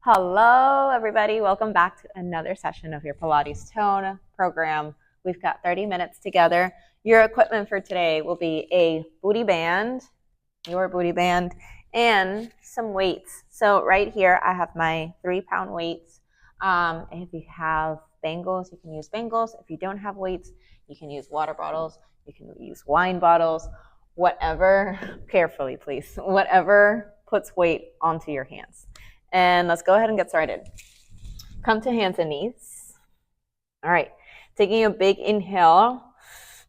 Hello, everybody. Welcome back to another session of your Pilates Tone program. We've got 30 minutes together. Your equipment for today will be a booty band, your booty band, and some weights. So right here, I have my 3-pound weights. If you have bangles, you can use bangles. If you don't have weights, you can use water bottles. You can use wine bottles, whatever, carefully, please, whatever puts weight onto your hands. And let's go ahead and get started. Come to hands and knees. All right, taking a big inhale,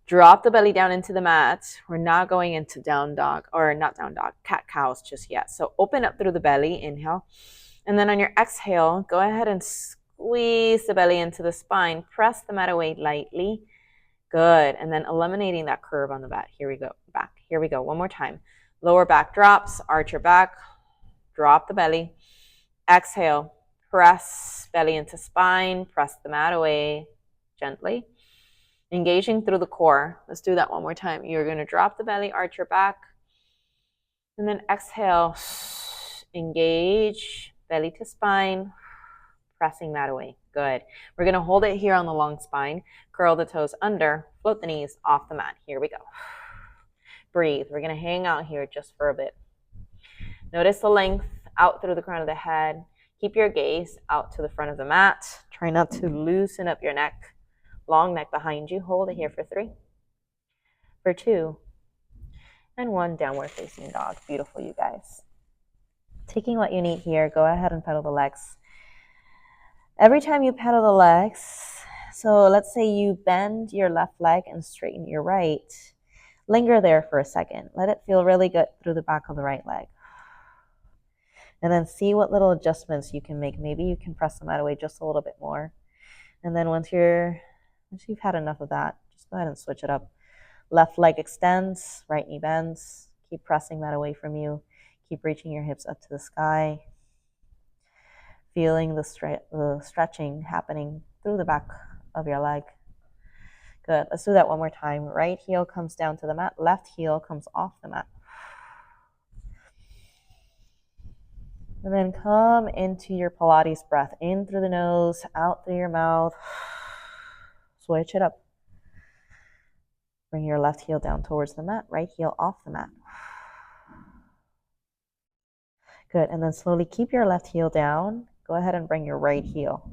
drop the belly down into the mat. We're not going into down dog, or not down dog, cat-cows just yet. So open up through the belly, inhale. And then on your exhale, go ahead and squeeze the belly into the spine. Press the mat away lightly. Good. And then eliminating that curve on the back. Here we go. Back. Here we go. One more time. Lower back drops, arch your back, drop the belly. Exhale, press belly into spine, press the mat away gently. Engaging through the core. Let's do that one more time. You're going to drop the belly, arch your back, and then exhale, engage, belly to spine, pressing that away. Good. We're going to hold it here on the long spine, curl the toes under, float the knees off the mat. Here we go. Breathe. We're going to hang out here just for a bit. Notice the length out through the crown of the head. Keep your gaze out to the front of the mat. Try not to loosen up your neck. Long neck behind you. Hold it here for 3, for 2, and 1. Downward facing dog. Beautiful, you guys. Taking what you need here, go ahead and pedal the legs. Every time you pedal the legs, so let's say you bend your left leg and straighten your right, linger there for a second. Let it feel really good through the back of the right leg. And then see what little adjustments you can make. Maybe you can press the mat away just a little bit more. And then once you've had enough of that, just go ahead and switch it up. Left leg extends, right knee bends. Keep pressing that away from you. Keep reaching your hips up to the sky. Feeling the stretching happening through the back of your leg. Good. Let's do that one more time. Right heel comes down to the mat. Left heel comes off the mat. And then come into your Pilates breath. In through the nose, out through your mouth. Switch it up. Bring your left heel down towards the mat, right heel off the mat. Good. And then slowly keep your left heel down. Go ahead and bring your right heel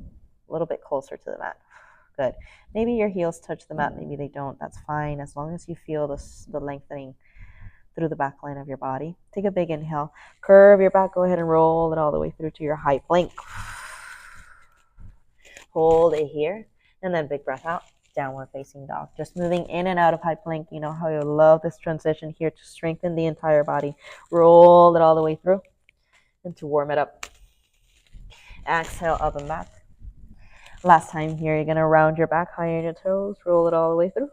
a little bit closer to the mat. Good. Maybe your heels touch the mat, maybe they don't. That's fine, as long as you feel the lengthening through the back line of your body. Take a big inhale. Curve your back. Go ahead and roll it all the way through to your high plank. Hold it here. And then big breath out. Downward facing dog. Just moving in and out of high plank. You know how you love this transition here to strengthen the entire body. Roll it all the way through. And to warm it up. Exhale up and back. Last time here, you're going to round your back, high on your toes. Roll it all the way through.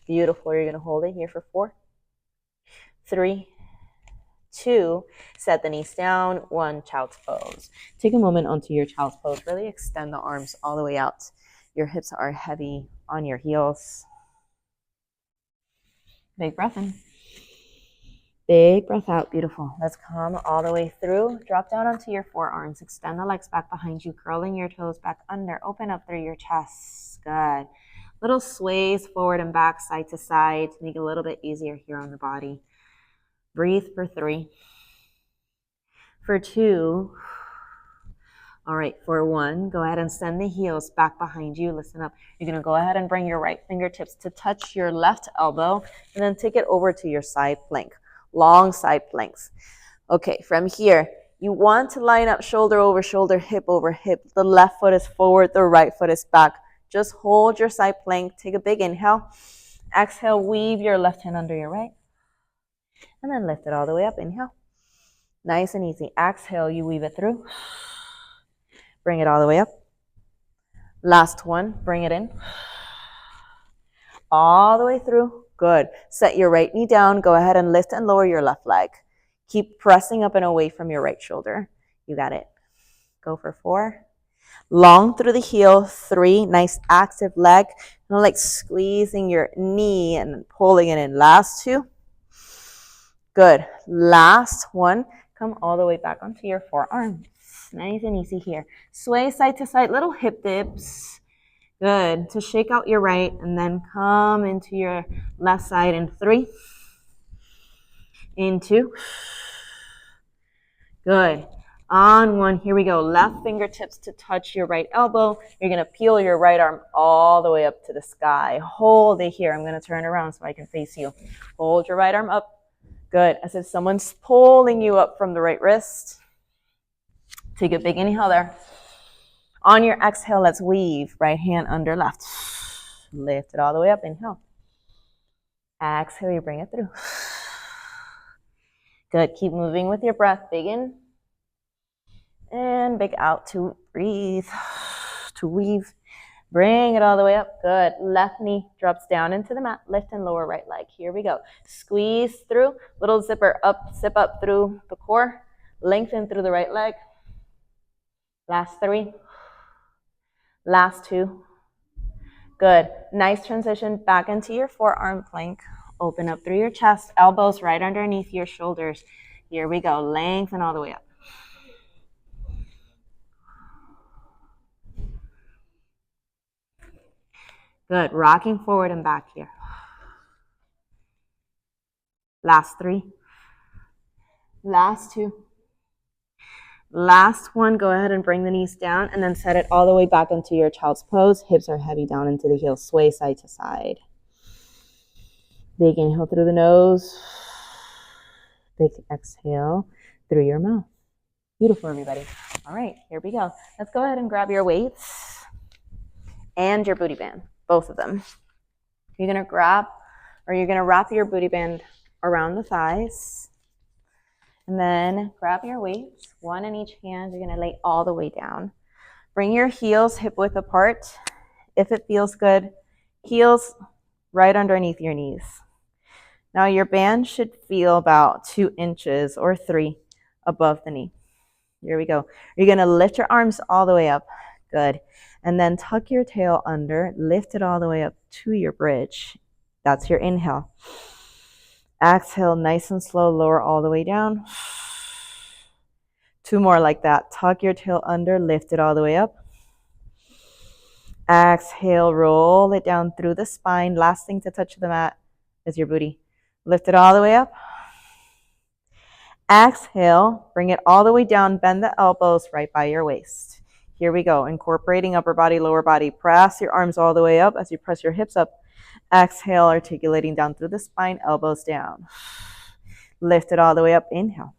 Beautiful. You're going to hold it here for 4, 3, 2, set the knees down, 1, child's pose. Take a moment onto your child's pose. Really extend the arms all the way out. Your hips are heavy on your heels. Big breath in. Big breath out. Beautiful. Let's come all the way through. Drop down onto your forearms. Extend the legs back behind you, curling your toes back under. Open up through your chest. Good. Little sways forward and back, side to side, to make it a little bit easier here on the body. Breathe for 3, for 2. All right, for 1, go ahead and send the heels back behind you. Listen up. You're going to go ahead and bring your right fingertips to touch your left elbow, and then take it over to your side plank. Long side planks. Okay, from here, you want to line up shoulder over shoulder, hip over hip. The left foot is forward, the right foot is back. Just hold your side plank. Take a big inhale. Exhale, weave your left hand under your right. And then lift it all the way up. Inhale. Nice and easy. Exhale, you weave it through. Bring it all the way up. Last one. Bring it in. All the way through. Good. Set your right knee down. Go ahead and lift and lower your left leg. Keep pressing up and away from your right shoulder. You got it. Go for 4. Long through the heel. 3. Nice active leg. And like squeezing your knee and pulling it in. Last 2. Good. Last one. Come all the way back onto your forearms. Nice and easy here. Sway side to side, little hip dips. Good. To shake out your right and then come into your left side in 3, in 2. Good. On 1, here we go. Left fingertips to touch your right elbow. You're going to peel your right arm all the way up to the sky. Hold it here. I'm going to turn around so I can face you. Hold your right arm up. Good. As if someone's pulling you up from the right wrist. Take a big inhale there. On your exhale, let's weave. Right hand under left. Lift it all the way up. Inhale. Exhale, you bring it through. Good. Keep moving with your breath. Big in. And big out to breathe. To weave. Bring it all the way up. Good. Left knee drops down into the mat. Lift and lower right leg. Here we go. Squeeze through. Little zipper up. Zip up through the core. Lengthen through the right leg. Last 3. Last 2. Good. Nice transition back into your forearm plank. Open up through your chest. Elbows right underneath your shoulders. Here we go. Lengthen all the way up. Good. Rocking forward and back here. Last 3. Last 2. Last 1. Go ahead and bring the knees down and then set it all the way back into your child's pose. Hips are heavy down into the heels. Sway side to side. Big inhale through the nose. Big exhale through your mouth. Beautiful, everybody. All right, here we go. Let's go ahead and grab your weights and your booty band, both of them. You're going to wrap your booty band around the thighs. And then grab your weights, 1 in each hand. You're going to lay all the way down. Bring your heels hip width apart. If it feels good, heels right underneath your knees. Now your band should feel about 2 inches or 3 above the knee. Here we go. You're going to lift your arms all the way up. Good. And then tuck your tail under. Lift it all the way up to your bridge. That's your inhale. Exhale, nice and slow. Lower all the way down. 2 more like that. Tuck your tail under. Lift it all the way up. Exhale, roll it down through the spine. Last thing to touch the mat is your booty. Lift it all the way up. Exhale, bring it all the way down. Bend the elbows right by your waist. Here we go. Incorporating upper body, lower body. Press your arms all the way up as you press your hips up. Exhale, articulating down through the spine, elbows down. Lift it all the way up. Inhale.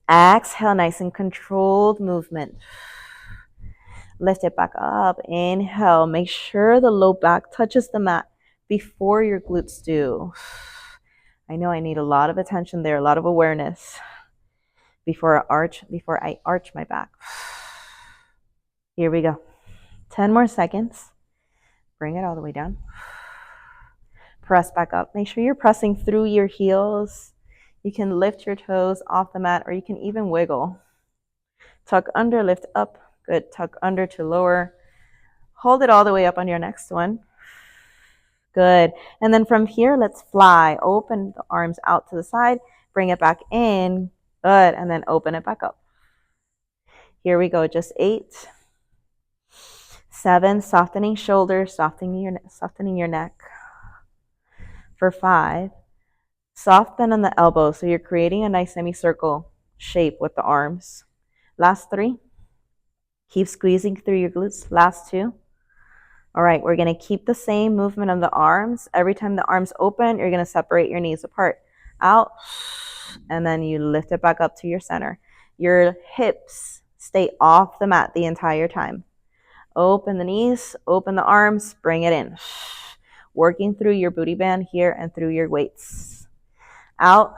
Exhale, nice and controlled movement. Lift it back up. Inhale. Make sure the low back touches the mat before your glutes do. I know I need a lot of attention there, a lot of awareness before I arch my back. Here we go. 10 more seconds. Bring it all the way down. Press back up. Make sure you're pressing through your heels. You can lift your toes off the mat, or you can even wiggle. Tuck under, lift up. Good. Tuck under to lower. Hold it all the way up on your next one. Good. And then from here, let's fly. Open the arms out to the side. Bring it back in. Good. And then open it back up. Here we go. Just 8, 7, softening shoulders, softening your neck. For 5, soft bend on the elbow. So you're creating a nice semicircle shape with the arms. Last 3. Keep squeezing through your glutes. Last 2. All right, we're going to keep the same movement of the arms. Every time the arms open, you're going to separate your knees apart. Out, and then you lift it back up to your center. Your hips stay off the mat the entire time. Open the knees, open the arms, bring it in. Working through your booty band here and through your weights. Out,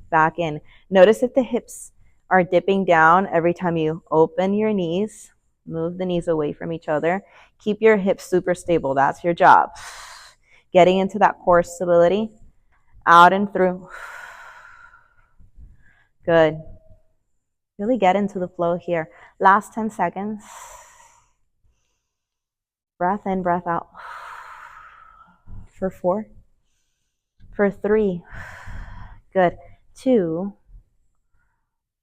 back in. Notice if the hips are dipping down every time you open your knees. Move the knees away from each other. Keep your hips super stable. That's your job. Getting into that core stability. Out and through. Good. Really get into the flow here. Last 10 seconds. Breath in, breath out. For 4. For 3. Good. 2,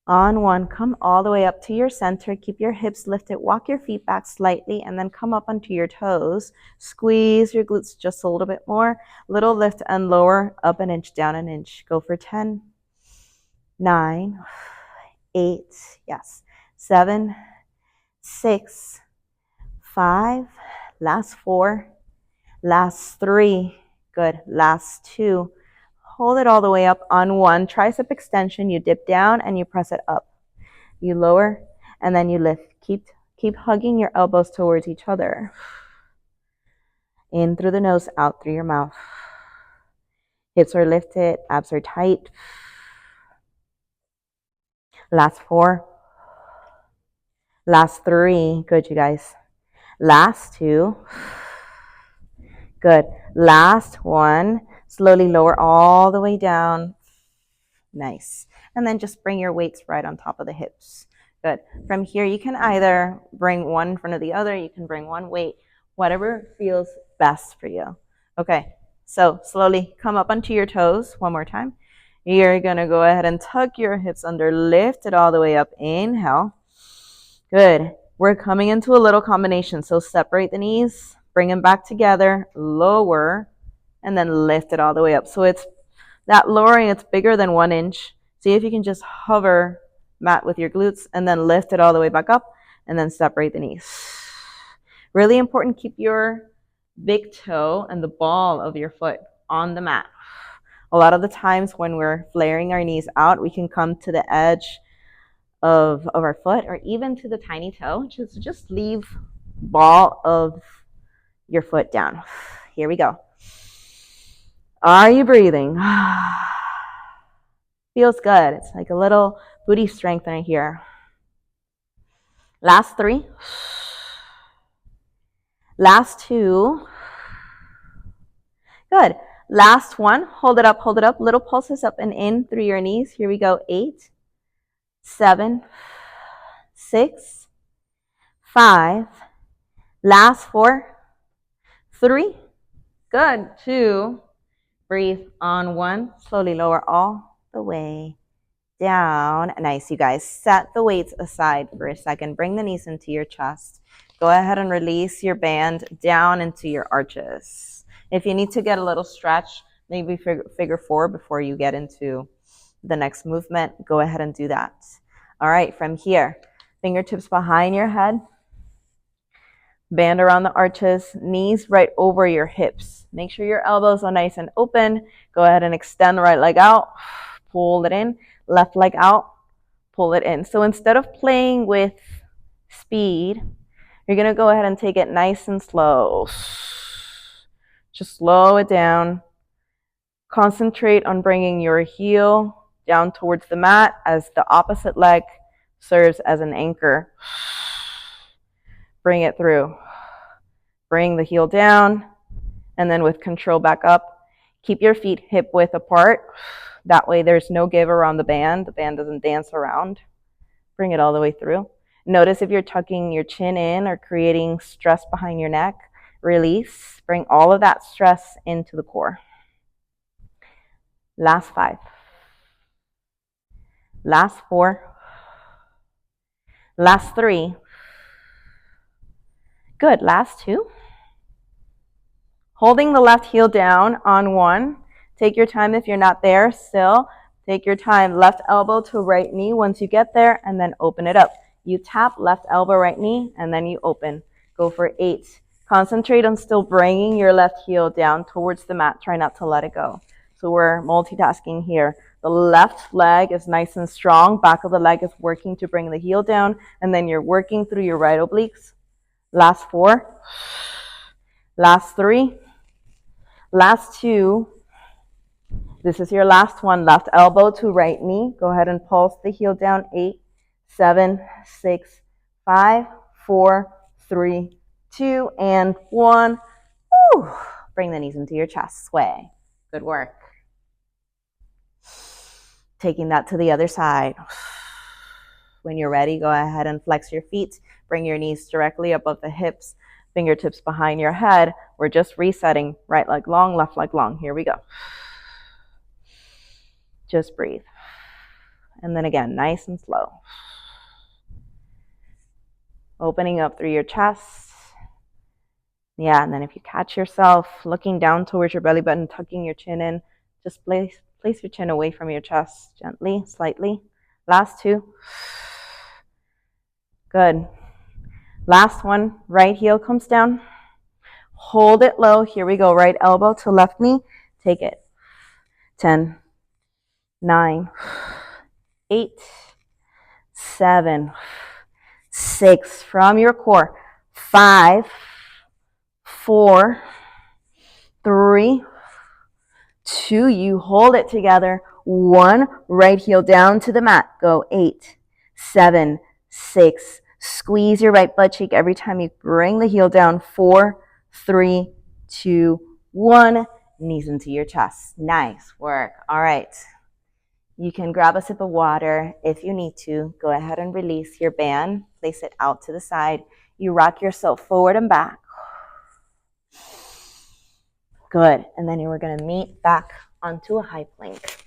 on 1. Come all the way up to your center. Keep your hips lifted. Walk your feet back slightly and then come up onto your toes. Squeeze your glutes just a little bit more. Little lift and lower, up an inch, down an inch. Go for 10, 9, 8, yes, 7, 6, 5, last 4, last 3, good, last 2. Hold it all the way up on 1. Tricep extension, you dip down and you press it up. You lower and then you lift. Keep hugging your elbows towards each other. In through the nose, out through your mouth. Hips are lifted, abs are tight. Last 4. Last 3. Good, you guys. Last 2. Good. Last 1. Slowly lower all the way down. Nice. And then just bring your weights right on top of the hips. Good. From here, you can either bring one in front of the other. You can bring one weight, whatever feels best for you. Okay. So slowly come up onto your toes. One more time. You're going to go ahead and tuck your hips under. Lift it all the way up. Inhale. Good. We're coming into a little combination. So separate the knees. Bring them back together. Lower. And then lift it all the way up. So it's that lowering, it's bigger than 1 inch. See if you can just hover mat with your glutes and then lift it all the way back up and then separate the knees. Really important, keep your big toe and the ball of your foot on the mat. A lot of the times when we're flaring our knees out, we can come to the edge of our foot or even to the tiny toe. Just leave ball of your foot down. Here we go. Are you breathing? Feels good. It's like a little booty strengthener here. Last 3. Last 2. Good. Last 1. Hold it up, hold it up. Little pulses up and in through your knees. Here we go. 8, 7, 6, 5. Last 4, 3. Good. 2. Breathe on 1. Slowly lower all the way down. Nice, you guys. Set the weights aside for a second. Bring the knees into your chest. Go ahead and release your band down into your arches. If you need to get a little stretch, maybe figure 4 before you get into the next movement, go ahead and do that. All right, from here, fingertips behind your head. Band around the arches, knees right over your hips. Make sure your elbows are nice and open. Go ahead and extend the right leg out. Pull it in. Left leg out. Pull it in. So instead of playing with speed, you're going to go ahead and take it nice and slow. Just slow it down. Concentrate on bringing your heel down towards the mat as the opposite leg serves as an anchor. Bring it through. Bring the heel down, and then with control back up. Keep your feet hip width apart. That way there's no give around the band. The band doesn't dance around. Bring it all the way through. Notice if you're tucking your chin in or creating stress behind your neck. Release. Bring all of that stress into the core. Last 5. Last 4. Last 3. Good. Last 2. Holding the left heel down on 1. Take your time if you're not there still. Take your time. Left elbow to right knee once you get there, and then open it up. You tap left elbow, right knee, and then you open. Go for 8. Concentrate on still bringing your left heel down towards the mat. Try not to let it go. So we're multitasking here. The left leg is nice and strong. Back of the leg is working to bring the heel down, and then you're working through your right obliques. Last 4. Last 3. Last 2. This is your last one. Left elbow to right knee. Go ahead and pulse the heel down. 8, 7, 6, 5, 4, 3, 2, and 1. Woo. Bring the knees into your chest. Sway. Good work. Taking that to the other side. When you're ready, go ahead and flex your feet. Bring your knees directly above the hips. Fingertips behind your head. We're just resetting. Right leg long, left leg long. Here we go. Just breathe. And then again, nice and slow. Opening up through your chest. Yeah, and then if you catch yourself looking down towards your belly button, tucking your chin in, just place your chin away from your chest gently, slightly. Last two. Good. Last one, right heel comes down. Hold it low. Here we go. Right elbow to left knee. Take it. 10, 9, 8, 7, 6. From your core. 5, 4, 3, 2. You hold it together. 1. Right heel down to the mat. Go. 8, 7, 6. Squeeze your right butt cheek every time you bring the heel down. 4, 3, 2, 1. Knees into your chest. Nice work. All right. You can grab a sip of water if you need to. Go ahead and release your band. Place it out to the side. You rock yourself forward and back. Good. And then we're going to meet back onto a high plank.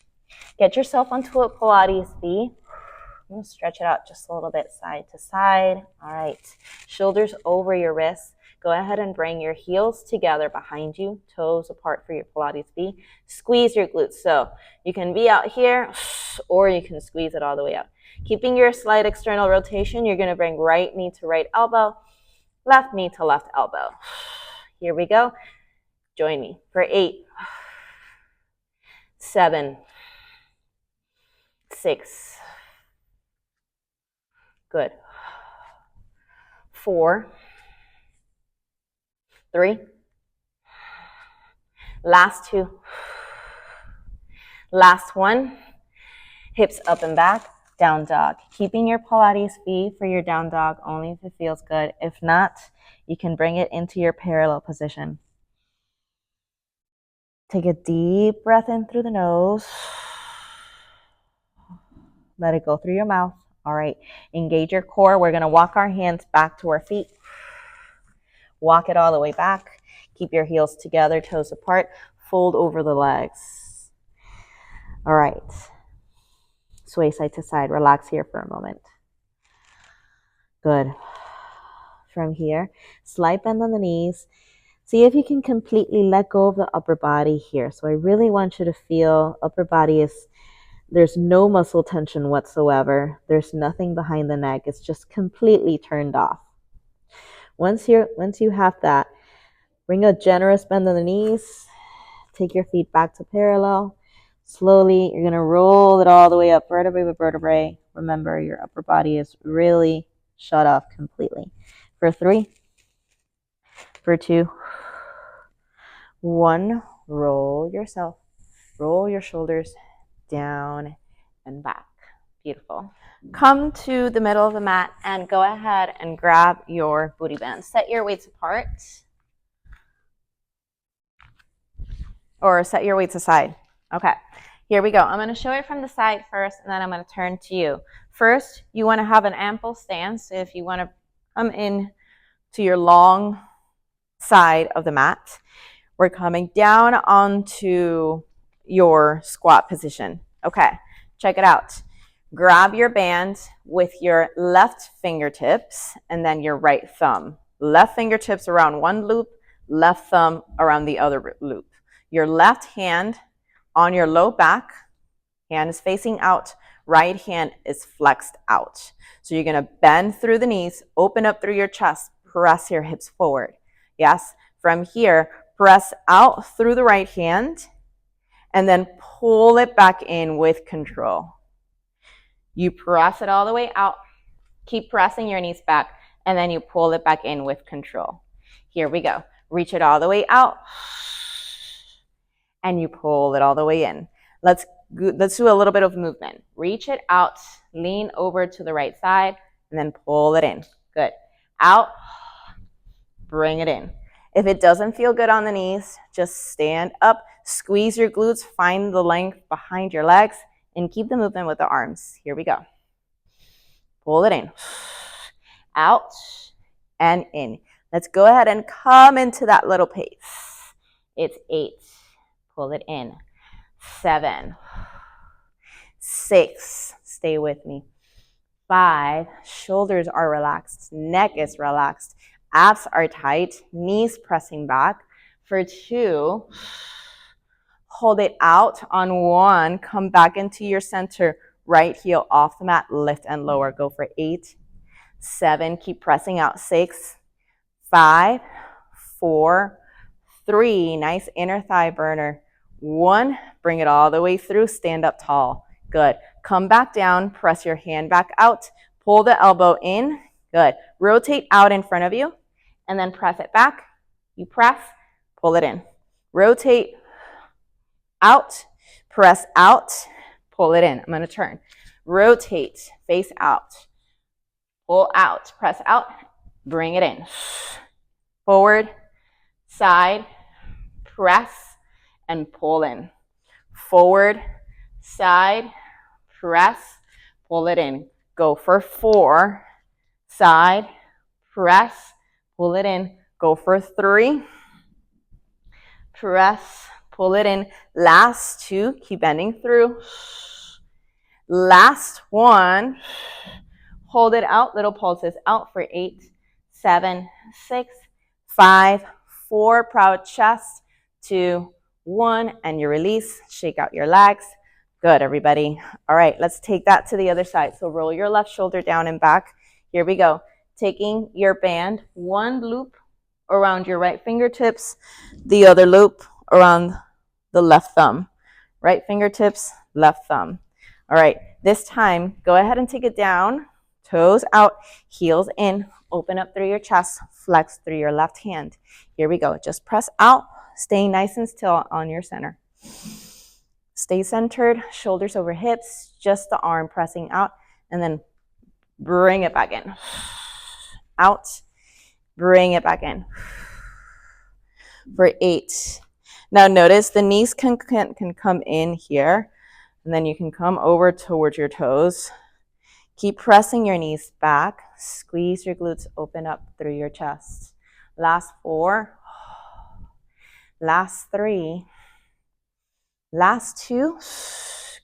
Get yourself onto a Pilates B. I'm going to stretch it out just a little bit side to side. All right. Shoulders over your wrists. Go ahead and bring your heels together behind you, toes apart for your Pilates B. Squeeze your glutes. So you can be out here or you can squeeze it all the way out. Keeping your slight external rotation, you're going to bring right knee to right elbow, left knee to left elbow. Here we go. Join me for 8, 7, 6. Good. 4, 3. Last 2. Last 1. Hips up and back. Down dog. Keeping your Pilates B for your down dog only if it feels good. If not, you can bring it into your parallel position. Take a deep breath in through the nose. Let it go through your mouth. All right. Engage your core. We're going to walk our hands back to our feet. Walk it all the way back. Keep your heels together, toes apart. Fold over the legs. All right. Sway side to side. Relax here for a moment. Good. From here, slight bend on the knees. See if you can completely let go of the upper body here. So I really want you to feel upper body there's no muscle tension whatsoever. There's nothing behind the neck. It's just completely turned off. Once you have that, bring a generous bend on the knees. Take your feet back to parallel. Slowly, you're going to roll it all the way up, vertebrae by vertebrae. Remember, your upper body is really shut off completely. For 3, for 2, 1, roll yourself. Roll your shoulders down and back. Beautiful. Come to the middle of the mat and go ahead and grab your booty bands. Set your weights apart. Or set your weights aside. Okay, here we go. I'm going to show it from the side first, and then I'm going to turn to you. First, you want to have an ample stance. So if you want to come in to your long side of the mat, we're coming down onto your squat position. Okay, check it out. Grab your band with your left fingertips and then your right thumb. Left fingertips around one loop, left thumb around the other loop. Your left hand on your low back, hand is facing out, right hand is flexed out. So you're going to bend through the knees, open up through your chest, press your hips forward. Yes, from here, press out through the right hand and then pull it back in with control. You press it all the way out, keep pressing your knees back, and then you pull it back in with control. Here we go. Reach it all the way out, and you pull it all the way in. Let's do a little bit of movement. Reach it out, lean over to the right side, and then pull it in. Good. Out, bring it in. If it doesn't feel good on the knees, just stand up, squeeze your glutes, find the length behind your legs, and keep the movement with the arms. Here we go. Pull it in. Out and in. Let's go ahead and come into that little pace. It's 8. Pull it in. 7, 6. Stay with me. 5, shoulders are relaxed, neck is relaxed, abs are tight, knees pressing back. For 2, hold it out. On 1, come back into your center, right heel off the mat, lift and lower. Go for 8, 7, keep pressing out. 6, 5, 4, 3, nice inner thigh burner. 1, bring it all the way through, stand up tall. Good. Come back down, press your hand back out, pull the elbow in. Good. Rotate out in front of you, and then press it back. You press, pull it in. Rotate out, press out, pull it in. I'm going to turn. Rotate, face out, pull out, press out, bring it in. Forward, side, press, and pull in. Forward, side, press, pull it in. Go for 4, side, press, pull it in. Go for 3, press, pull it in. Last 2, keep bending through. Last 1, hold it out, little pulses out for 8, 7, 6, 5, 4, proud chest, 2, 1, and you release. Shake out your legs. Good, everybody. All right, let's take that to the other side. So roll your left shoulder down and back. Here we go. Taking your band, 1 loop around your right fingertips, the other loop around the left thumb. Right fingertips, left thumb. All right, this time, go ahead and take it down, toes out, heels in, open up through your chest, flex through your left hand. Here we go. Just press out, staying nice and still on your center. Stay centered, shoulders over hips, just the arm pressing out, and then bring it back in. Out, bring it back in. For 8. Now notice the knees can come in here, and then you can come over towards your toes. Keep pressing your knees back. Squeeze your glutes open up through your chest. Last 4. Last 3. Last 2.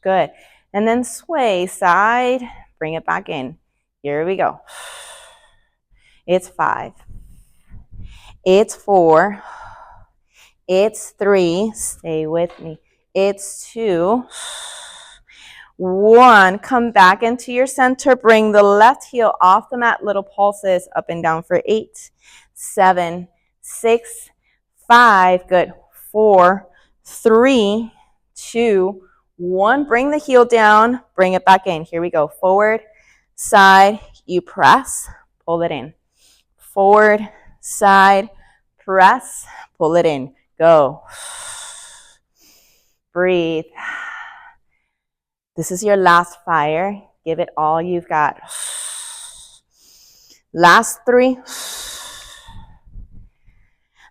Good. And then sway side. Bring it back in. Here we go. It's 5. It's 4. It's 3. Stay with me. It's 2. 1. Come back into your center. Bring the left heel off the mat. Little pulses up and down for 8, 7, 6, 5. Good. 4, 3, 2, 1. Bring the heel down. Bring it back in. Here we go. Forward, side. You press. Pull it in. Forward, side. Press. Pull it in. Go. Breathe. This is your last fire. Give it all you've got. Last 3.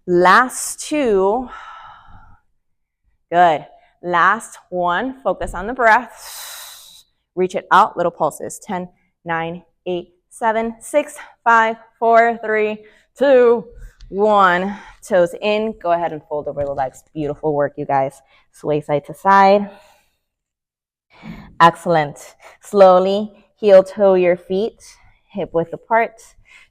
Last 2. Good. Last 1. Focus on the breath. Reach it out. Little pulses. 10, 9, 8, 7, 6, 5, 4, 3, 2, 1. Toes in. Go ahead and fold over the legs. Beautiful work, you guys. Sway side to side. Excellent. Slowly heel toe your feet, hip width apart.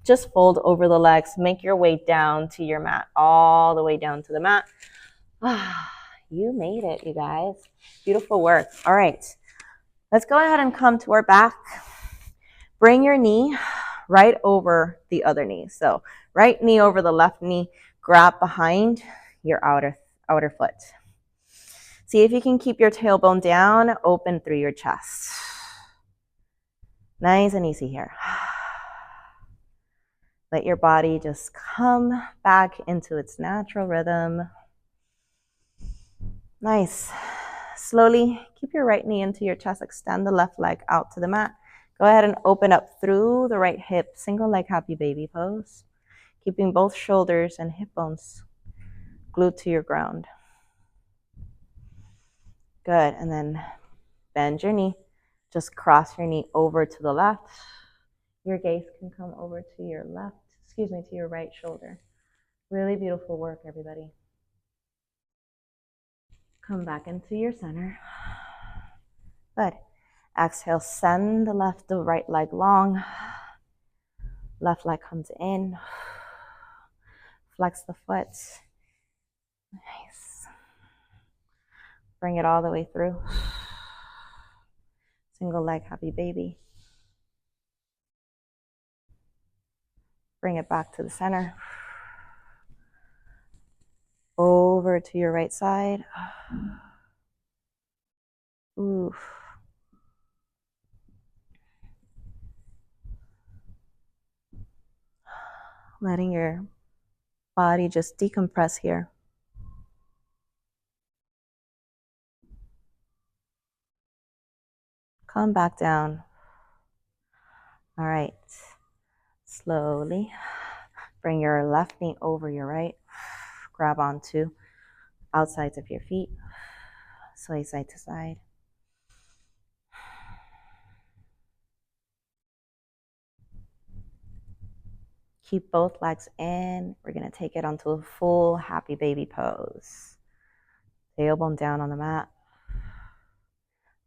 Just fold over the legs. Make your way down to your mat, all the way down to the mat. You made it, you guys. Beautiful work. All right. Let's go ahead and come to our back. Bring your knee right over the other knee. So right knee over the left knee. Grab behind your outer foot. See if you can keep your tailbone down, open through your chest. Nice and easy here. Let your body just come back into its natural rhythm. Nice. Slowly keep your right knee into your chest. Extend the left leg out to the mat. Go ahead and open up through the right hip. Single leg happy baby pose. Keeping both shoulders and hip bones glued to your ground. Good. And then bend your knee. Just cross your knee over to the left. Your gaze can come over to your to your right shoulder. Really beautiful work, everybody. Come back into your center. Good. Exhale, send the right leg long. Left leg comes in. Flex the foot. Nice. Bring it all the way through. Single leg, happy baby. Bring it back to the center. Over to your right side. Oof. Letting your body just decompress here. Come back down. All right. Slowly bring your left knee over your right. Grab onto outsides of your feet. Sway side to side. Keep both legs in. We're going to take it onto a full happy baby pose. Tailbone down on the mat.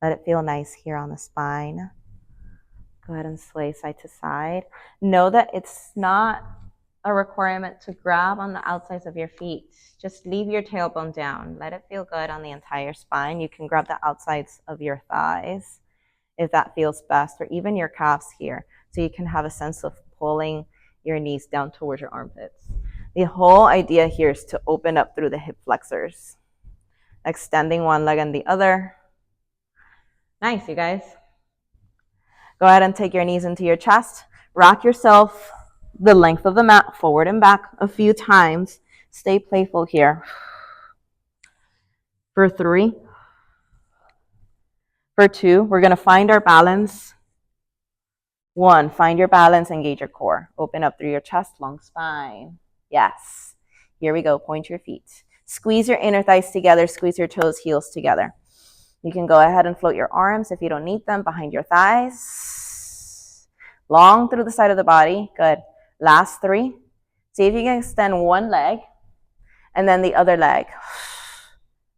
Let it feel nice here on the spine. Go ahead and sway side to side. Know that it's not a requirement to grab on the outsides of your feet. Just leave your tailbone down. Let it feel good on the entire spine. You can grab the outsides of your thighs if that feels best, or even your calves here. So you can have a sense of pulling your knees down towards your armpits. The whole idea here is to open up through the hip flexors. Extending one leg and the other. Nice, you guys. Go ahead and take your knees into your chest. Rock yourself the length of the mat forward and back a few times. Stay playful here. For 3. For 2, we're going to find our balance. 1, find your balance, engage your core. Open up through your chest, long spine. Yes. Here we go. Point your feet. Squeeze your inner thighs together. Squeeze your toes, heels together. You can go ahead and float your arms if you don't need them behind your thighs. Long through the side of the body. Good. Last 3. See if you can extend one leg and then the other leg.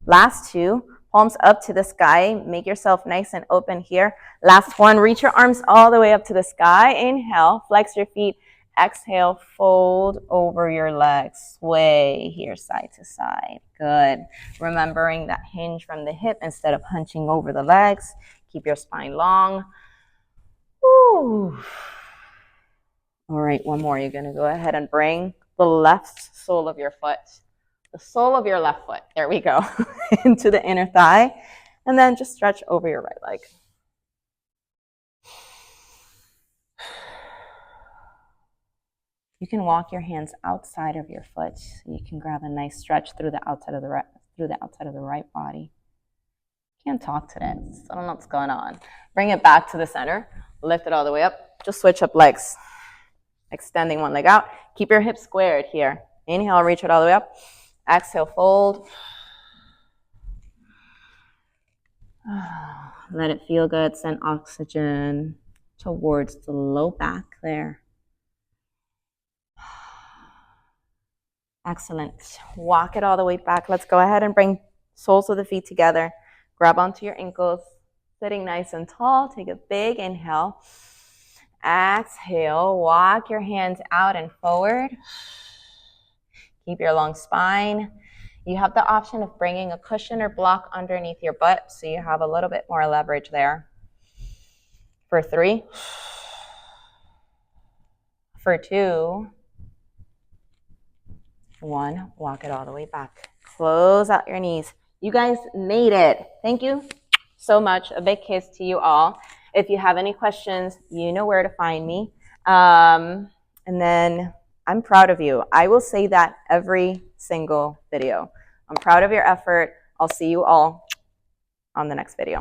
Last 2. Palms up to the sky. Make yourself nice and open here. Last 1. Reach your arms all the way up to the sky. Inhale. Flex your feet. Exhale. Fold over your legs. Sway here side to side. Good. Remembering that hinge from the hip instead of hunching over the legs. Keep your spine long. Woo. All right, one more. You're going to go ahead and bring the left sole of your foot, the sole of your left foot, there we go, into the inner thigh, and then just stretch over your right leg. You can walk your hands outside of your foot. You can grab a nice stretch through the outside of the right body. Can't talk today. I don't know what's going on. Bring it back to the center. Lift it all the way up. Just switch up legs. Extending one leg out. Keep your hips squared here. Inhale, reach it all the way up. Exhale, fold. Let it feel good. Send oxygen towards the low back there. Excellent. Walk it all the way back. Let's go ahead and bring soles of the feet together. Grab onto your ankles. Sitting nice and tall. Take a big inhale. Exhale. Walk your hands out and forward. Keep your long spine. You have the option of bringing a cushion or block underneath your butt, so you have a little bit more leverage there. For 3. For 2. 1. Walk it all the way back. Close out your knees. You guys made it. Thank you so much. A big kiss to you all. If you have any questions, you know where to find me. And then I'm proud of you. I will say that every single video. I'm proud of your effort. I'll see you all on the next video.